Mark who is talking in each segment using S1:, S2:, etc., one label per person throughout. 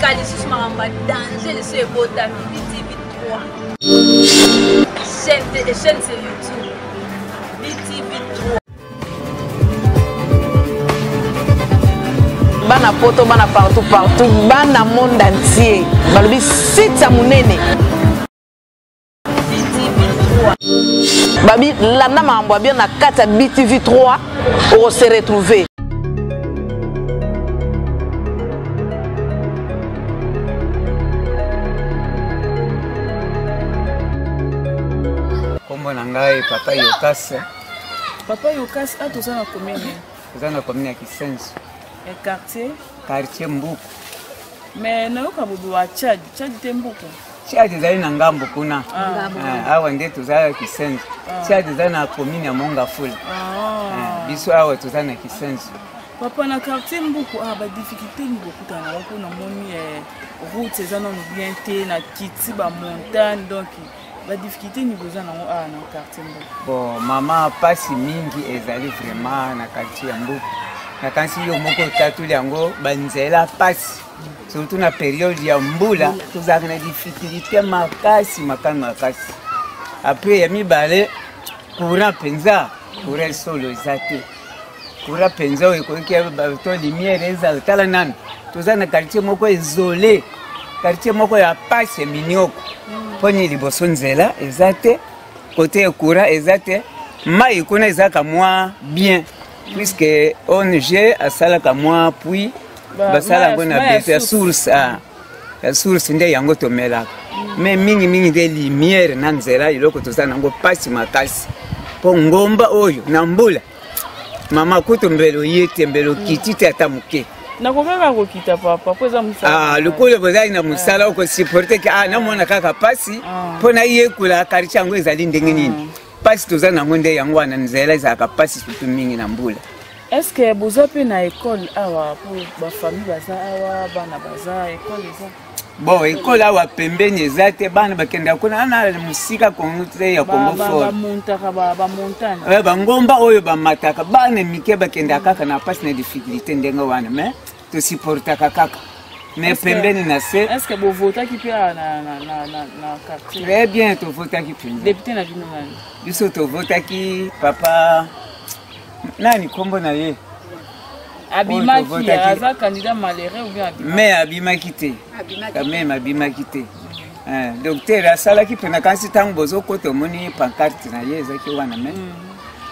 S1: Kalisus Maramba, danger, c'est beau, BTV 3. Chaîne sur YouTube. BTV 3.
S2: Bana poto, bana partout, bana monde entier. Balobi site à monene.
S1: BTV 3.
S2: Babi, landa mambo bien na kata BTV 3 pour se retrouver.
S3: Kombo nangai Papa Yokas.
S4: Papa Yokas a tous na commune.
S3: Tous na commune ya Kisenso.
S4: Et quartier
S3: Mbuku.
S4: Mais na yoka bubu wa Tchad te Mbuku.
S3: Tchad zali na ngambo kuna. Awa nde tuzala Kisenso. Tchad zali na commune ya Mongafula. Biso awa tuzala na Kisenso.
S4: Papa na quartier Mbuku ba difficulté ni beaucoup na wako na moni route ezana no bien te na kiti ba montagne donc la difficulté ni besoin na quartier Mbuku.
S3: Bon mama pasi mingi ezali vraiment na quartier ya Mbuku. Na kansi yo moko tatu yango banzela pasi. Surtout na période ya mbula tuzaka na difficulté makasi. Après ya mibale courant penza courant solo ezate. Courant penza okoki bato lumière ezala tala nani. Tuzana na quartier moko isolé. Quartier moko ya pasi minioko. Poni liboso nzela ezate côté ya courant ezate mai kuna ezaka moi bien puisque ONG asalaka moi puis basala ngona bete ya source ya source nde yango tomelaka mais mingi de lumière na nzela iloko tozana ngo pasi makasi po ngomba oyo na mbula mama kutumbelo yete mbelo kitite atamuke
S4: na kokaka kokita papa poza musala
S3: lokolo bozali na musala ko supporter ka na mona kaka pasi pona yekula quartier yango ezali ndenge nini pasi tozana ngo nde yango wana nzela ezaka pasi surtout mingi na mbula.
S4: Est-ce que vous avez une école pour la famille baza awa bana baza école ça?
S3: Bon école awa pembeni ezate bana bakenda kuna na musika kontre ya Congo fort.
S4: Ba montagne.
S3: Ba ngomba oyo ba mataka bana mike bakenda kaka na pasi na difficulté ndenga wana mais to supporta kaka. Mais pembeni na se.
S4: Est-ce que vous votez qui peut na quartier?
S3: Très bien to vota qui peut.
S4: Député na bino nani?
S3: Biso to vota ki papa nani kombo na ye
S4: Abimaki aza candidat malheureux ou bien Abimaki?
S3: Mais Abimaki te. Quand même Abimaki te. Docteur asalaki pena kansi tango bozo koto moni pancarte na ye ezaki wana mais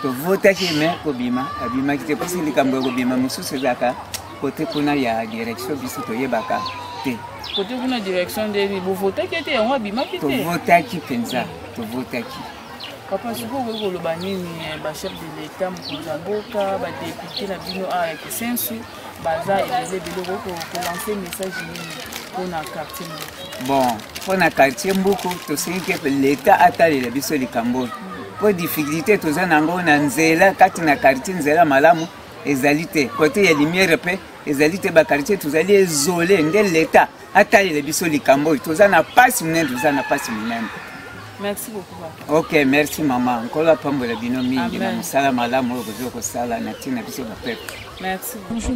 S3: to vota ki mais kobima Abimaki te parce likambo kobima mususu zaka côté kuna ya direction biso to yebaka te.
S4: Côté kuna direction de vous votez qui était en Abimaki te.
S3: To vota ki penza to vota ki.
S4: Papa, si vous voulez le banini, le chef de l'État, Moukouzamboka, le député na bino à Kisensu, baza et pour lancer un message pour le quartier.
S3: Bon, pour le quartier Mbuku, tu sais que l'État a talé le biso du Cambodge. Pour difficulté, tu sais nango nanzela, quand na quartier nzela malamu, ezalité. Côté ya lumière pe, ezalité ba quartier, tu allez isoler, ndel l'État a talé le biso du Cambodge. Tu sais na passe mnen, tu sais na passe mnen.
S4: Merci beaucoup.
S3: Ok, merci maman. Encore la pomme de binomi. Salam à la mort, sala natina biso ba pep.
S4: Merci. Bonjour.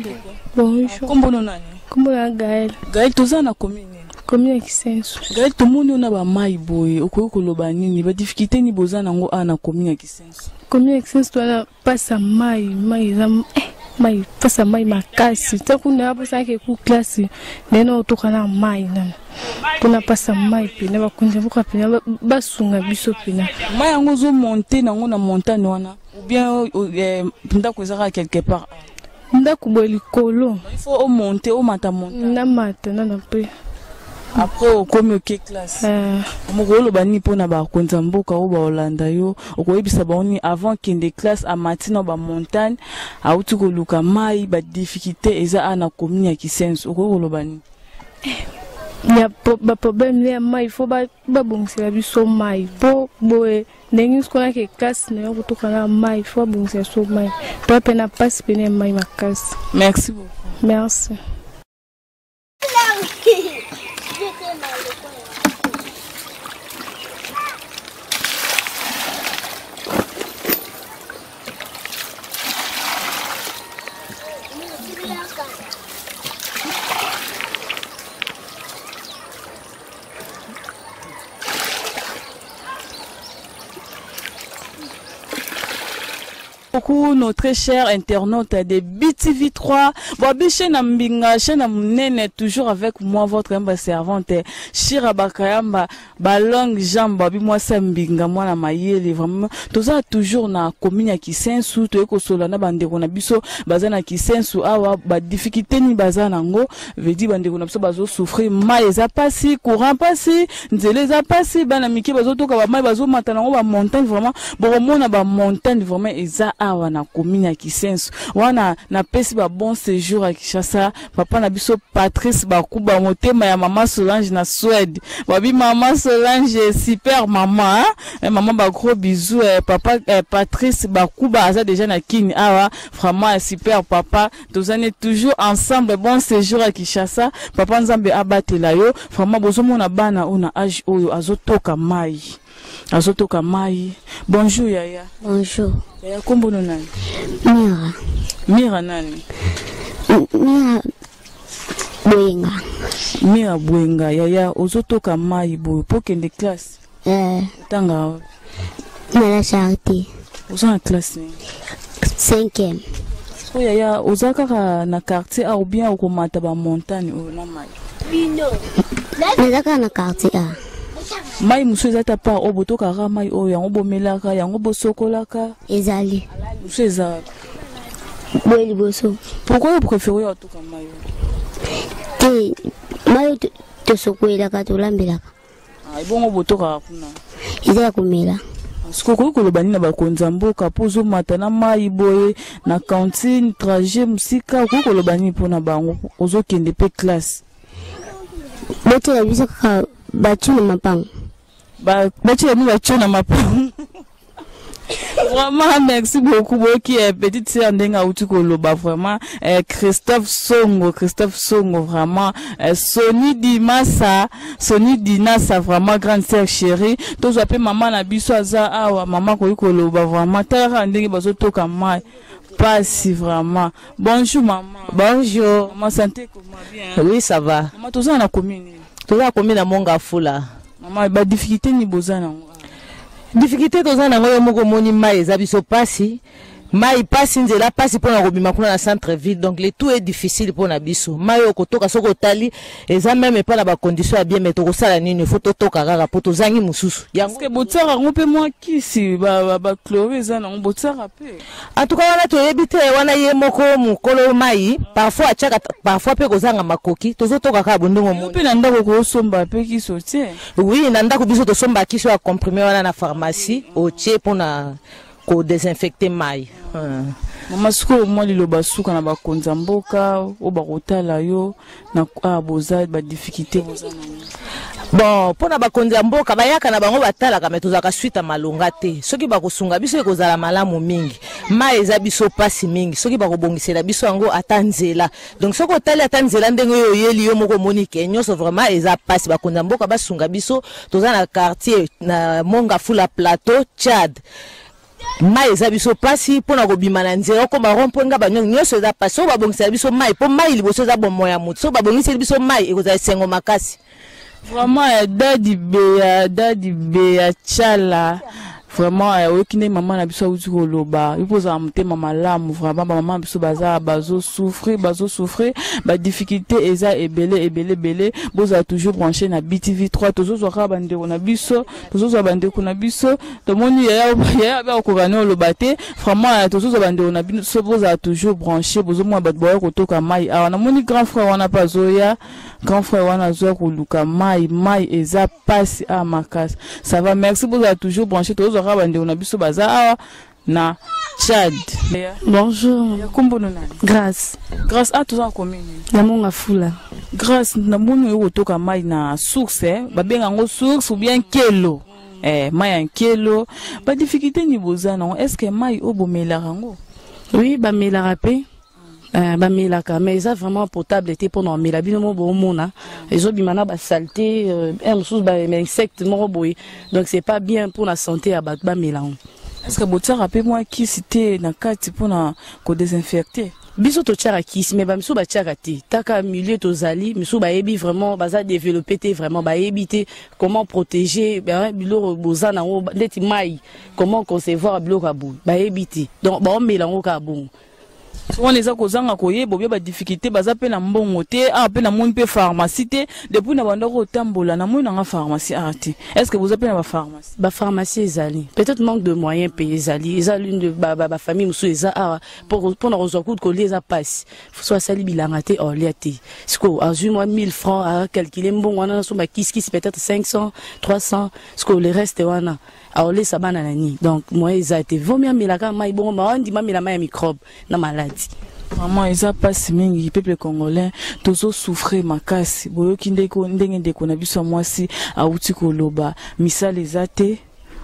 S5: Bonjour.
S4: Comment on a?
S5: Comment on a Gaël?
S4: Gaël, tu as na commune.
S5: Commune Kisensu.
S4: Gaël, tout le monde na ba mai boy. Okoyo koloba nini? Ba difficulté ni boza nango na commune Kisensu.
S5: Commune Kisensu tu na pasa mai mai pasa mai makasi. Takuna hapo sake ku classe. Neno otoka na mai nana. Kuna pasa mai pena bakunja buka pena basunga biso pena.
S4: Mai yango zo monter nango na montagne wana ou bien ndako ezaka quelque part.
S5: Ndako boli kolo.
S4: Il faut au monter au mata monter.
S5: Na mata na pe.
S4: Après au comme OK classe. Mokolo bani pona ba konza mboka o ba Holanda yo okoyebisa baoni avant kende classe a matina ba montagne a utuko luka mai ba difficulté eza ana commune ya Kisensu okolo bani.
S5: Il y a pas problème là mais il faut ba bon c'est la biso mai po boé nengi skola ke classe na yo kutoka na mai il faut bon c'est so mai pas pena passe pena mai makasi.
S4: Merci beaucoup.
S5: Merci.
S4: beaucoup nos très chers internautes de BTV3. Bon, chaîne Mbinga, chaîne Mnene, toujours avec moi, votre servante, Shira Bakayamba, Balong Jamba, moi c'est Mbinga, moi la maïe, vraiment. Tout ça toujours na commune qui sensu, tout eko solana bandeko na biso, bazana qui sensu, awa, ba difficulté ni bazana ngo, veut dire bandeko na biso bazo souffrir, maïs a passé, courant passé, nzele a passé, bana miki bazo toka ba maïs bazo matana ngo ba montagne vraiment, bon mona ba montagne vraiment eza awa na commune qui sensu, wana na pesi ba bon séjour à Kinshasa, papa na biso Patrice Bakuba motema ya maman Solange na Suède, babi maman Solange super maman, hein? Maman ba gros bisous, papa Patrice Bakuba aza déjà na Kini awa, vraiment super papa, tous années toujours ensemble, bon séjour à Kinshasa, papa nzambe abatela yo, vraiment bozo mona bana una âge oyo azotoka mai. Azotoka mai. Bonjour Yaya.
S6: Bonjour.
S4: Yaya kombo no nani?
S6: Mira.
S4: Mira nani?
S6: Mira Bwenga.
S4: Mira Bwenga. Yaya ozotoka mai bo pour kende classe.
S6: Tanga. Na la Charité.
S4: Ozo na classe ni?
S6: 5e.
S4: So Yaya ozaka na quartier ou bien au komata ba montagne ou na mai?
S6: Nazaka na quartier a.
S4: Mai musu ezata pa obotoka ka mai o yango bomelaka yango bosokolaka
S6: Ezali.
S4: musu eza
S6: Boeli boso.
S4: pourquoi vous préférez otoka mai
S6: Te mai to sokoela ka to lambelaka.
S4: ah bongo botoka kuna
S6: Ezala komela.
S4: sikoko kolobani na bakonza mboka pozo matana mai boye na cantine trajet musika kolobani pona bango ozokende pe classe
S6: Bote la biso ka batu na mapango.
S4: Bati mi bacho na mapango. Vraiment merci beaucoup qui est petite sœur ndenga utukoloba vraiment Christophe Songo vraiment Sony Dinasa vraiment grande sœur chérie tous appelé maman na biso aza awa maman ko koloba vraiment tara ndenge bazo toka mai pas si vraiment bonjour maman.
S2: Bonjour.
S4: Maman santé comment bien?
S2: Oui ça va.
S4: Maman tous na commune.
S2: Tous na commune na Mongafula.
S4: Maman ba difficulté ni bozana.
S2: Difficulté tozana ngoyo moko moni mai eza biso pasi. Mai pasi nzela pasi pona kobima kuna na centre ville donc le tout est difficile pona biso. Mai okotoka soko tali eza même pas na ba condition ya bien mais tokosala nini faut totoka kaka po tozangi mususu.
S4: Parce que botsara ngompe moi kisi ba chloré eza na botsara pe.
S2: En tout cas wana toyebi te wana ye moko mukolo mai parfois achaka parfois pe kozanga makoki tozotoka ka bondongo mo.
S4: Pe na ndako ko somba pe kiso tie.
S2: Oui na ndako biso to somba kiso ya comprimé wana na pharmacie au tie pona ko désinfecter mai.
S4: Mama siko moi liloba suka na bakonza mboka o bakotala yo na boza ba difficulté boza na.
S2: Bon pona bakonza mboka bayaka na bango batala ka metozaka suite malonga te soki bakosunga biso ekozala malamu mingi mai eza biso pasi mingi soki bakobongisela biso yango atanzela donc soko otali atanzela ndenge yo yeli yo moko monike nyonso vraiment eza pasi bakonza mboka basunga biso toza na quartier na Mongafula plateau Tchad. Mai eza biso pasi pona kobima na nzela ko maromponga banyo nyonso eza pasi so babongisa biso mai po mai liboso eza bomo ya mutu so babongisa biso mai ekozala sengo makasi
S4: vraiment dadi be chala vraiment okine maman na biso uti koloba ipoza mutema malamu vraiment maman biso bazo souffrir ba difficulté eza ebele boza toujours branché na BTV3 tozo ka bandeko na biso to moni ya ba ko gana loba te vraiment tozo bandeko na biso boza toujours branché bozo mo ba boya ko toka mai awa na moni grand frère wana pazoya grand frère wana zo ko luka mai eza passe à makas ça va merci boza toujours branché tozo bande on a biso baza na Tchad.
S5: Bonjour.
S4: Kombo nani?
S5: Grâce
S4: à tous en commune.
S5: Na Mongafula.
S4: Grâce na moni yo toka mai na source babenga ngo source ou bien kelo. Mai en kelo. Ba difficulté ni bozana est-ce que mai obomela rango?
S5: Oui, ba mela rapé. Ba melaka mais ça vraiment potable était pour nous mela bino bo mona ezo bimana ba saleté un sous ba insecte moko boy donc c'est pas bien pour la santé à ba melango.
S4: Est-ce que botsara pe moi qui cité na kati pour na ko désinfecter?
S2: Biso to tchara kisi mais ba miso ba tchara te taka milieu tozali miso ba yebi vraiment baza développer te vraiment ba yebité comment protéger biloko bozana ngo ndeti mai comment concevoir biloko abu ba yebité donc ba omela ngo ka bon
S4: souvent les akozanga koyeba bia ba difficulté baza pe na mbongo te a pe na moni pe pharmacie te depuis na banda ko tambola na moni na pharmacie arrêté. Est-ce que vous appelez ba pharmacie?
S2: Ba pharmacie ezali peut-être manque de moyens payer ezali l'une de ba famille musu eza pour na rezo coup de coller ça passe soit sali bilanga te oliate siko azui moi 1000 francs à calculer mbongo wana so ba kiski peut-être 500 300 siko le reste wana aole sabana nani donc moi ezate vomia milaka mai bongo ma ndi mamila mai microbe na malade.
S4: Maman eza passe mingi peuple congolais tozo souffrir makasi boyo kindeko ndenge ndeko na biso mwasi auti koloba misala ezate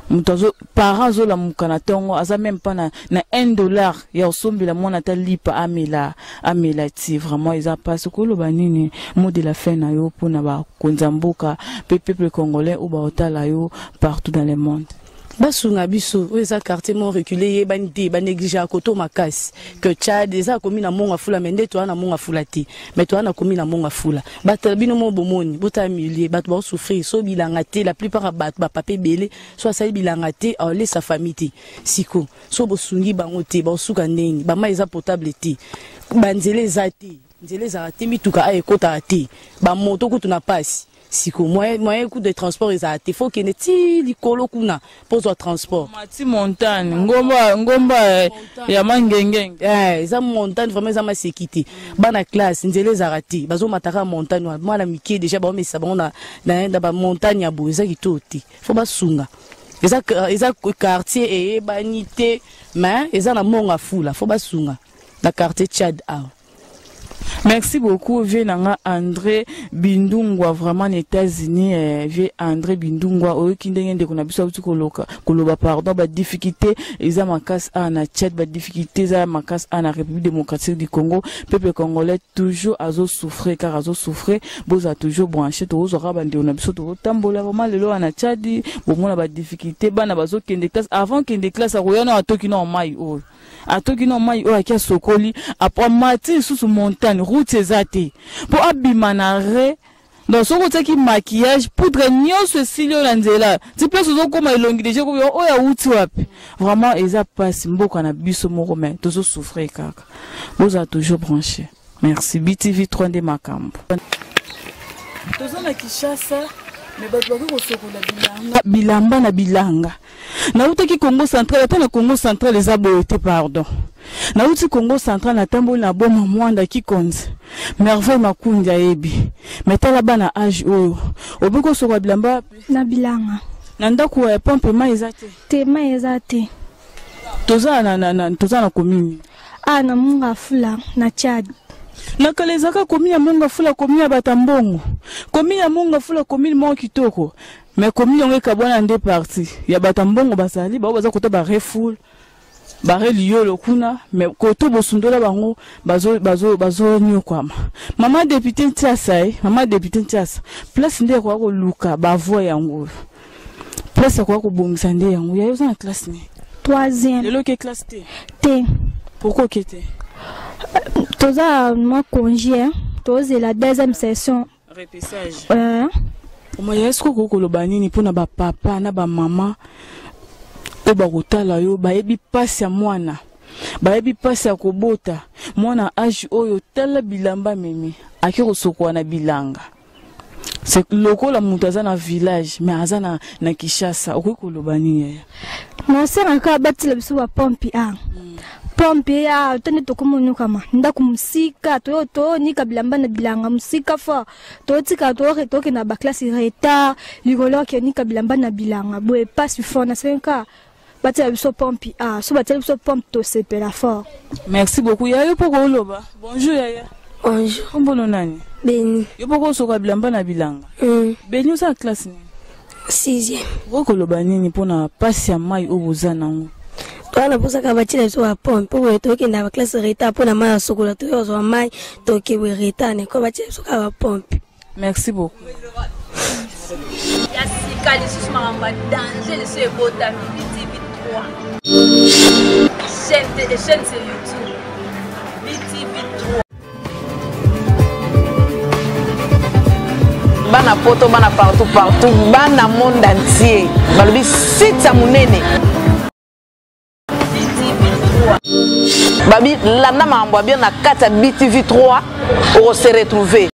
S4: mutazo parents zo la mukana tongo aza même pas na $1 ya osombi la mona ta lipa amela ti vraiment eza passe koloba nini mot de la fin na yo pona ba konzamboka peuple congolais ou ba otala yo partout dans le monde.
S2: Basunga biso eza quartier mon reculé ye banité ba négliger koto makasi que Tchad eza komi na monga fula mende to na monga fula ti mais to na komi na monga fula bato bino mo bomoni bota milier bato ba souffrir so bilanga te la plupart bato ba papé belé soit ça bilanga te ole sa famille ti siko so bosungi bango te ba suka ndenge ba ma eza potable te banzele eza te nzele za te mituka a ekota te ba moto kutu na passe siko moyen coût de transport ezate faut que neti likolo kuna pour transport
S4: mati montagne ngomba ya mangengeng
S2: eza montagne vraiment eza ma sécurité bana classe nzele zarati bazo mataka montagne mwana miki déjà ba mesa bango na ba montagne ya bo eza kitoti faut basunga eza quartier et banité mais eza na monga fula faut basunga na quartier Tchad a.
S4: Merci beaucoup, vieux Nanga André Bindungwa, vraiment les États-Unis, vieux André Bindungwa, au Kindenge de Konabiso Koloba, pardon, bah difficulté, ils ont ma casse à na Tchad, bah difficulté, ils ont ma casse à la République démocratique du Congo, peuple congolais toujours à souffrir, car à souffrir, vous a toujours branché, tous aura bandé, on a besoin de tambola, vraiment le lot à na Tchad, bon, on a bah difficulté, bah na bazo qui des classes, avant qu'il des classes à Royana à Tokyo en maille, à Tokyo en maille, à Kia Sokoli, après matin sous montagne, route ezate pour abimanare dans son côté qui maquillage poudre nyonso silio na nzela ti place zo koma elongi déjà ko oya uti wapi vraiment eza passe mboka na biso moko mais tozo souffrir kaka vous a toujours branché. Merci BTV 3D makambo tozo na Kishasa mais bato bako sokola bilamba na bilanga na utaki Congo central ata na Congo central eza boyote pardon na uti Congo central na tambo na boma mwanda kikonzi merveille makundi ayebi metala bana age oyo obiko sokola bilamba
S5: na bilanga
S4: na ndako ya pompe mai ezate
S5: te mai ezate
S4: toza na komini
S5: na munga fula na Tchad
S4: na kalezaka komini munga fula komini ya batambongo komini ya munga fula komini mo kitoko mais komini onge kabona nde parti ya batambongo basali ba baza kota ba refoul bare liolo kuna mais koto bosundola bango bazo nyokwama mama député Ntiasa place nde kwa ko luka ba voix yango place kwa ko bongisa nde yango ya yoza na classe ni
S5: 3e
S4: lelo ke classe
S5: T
S4: pourquoi kete
S5: toza ma congé toza la 2e session
S4: repêchage Oma yesko ko koloba nini pona ba papa na ba mama o ba kotala yo ba yebi pasi ya mwana ba yebi pasi ya kobota mwana age oyo tala bilamba memi akiko sokwa na bilanga c'est lokola mutu aza na village mais aza na Kishasa okoki koloba nini
S5: na sera ka batila biso ba pompi pompe ya tene tokomonyo kama ndako musika to nika bilamba na bilanga musika fa to tika to ke na ba classe retard likolo ke nika bilamba na bilanga boye passe fort na senka batela biso pompe so batela biso pompe to sepela fort.
S4: Merci beaucoup yayo poko loba. Bonjour yaya.
S6: Bonjour.
S4: Mbono nani?
S6: Beni.
S4: Yo poko soka bilamba na bilanga. Beni usa classe ni
S6: 6e.
S4: Poko loba nini pona passe ya mai obuza nango.
S6: Twana posa ka batila biso ba pompe po to ke na ba classe retard pona mai sokola to yo zo mai to ke we retard ne ko batila biso ka ba pompe.
S4: Merci beaucoup.
S1: Ya sikali sous ma danger le se bota Chaîne sur YouTube. BTV 3.
S7: Bana poto, bana partout, bana monde entier. Balobi site ya munene.
S1: BTV 3.
S7: Babi landa mambo bien na kata BTV 3 on se retrouver.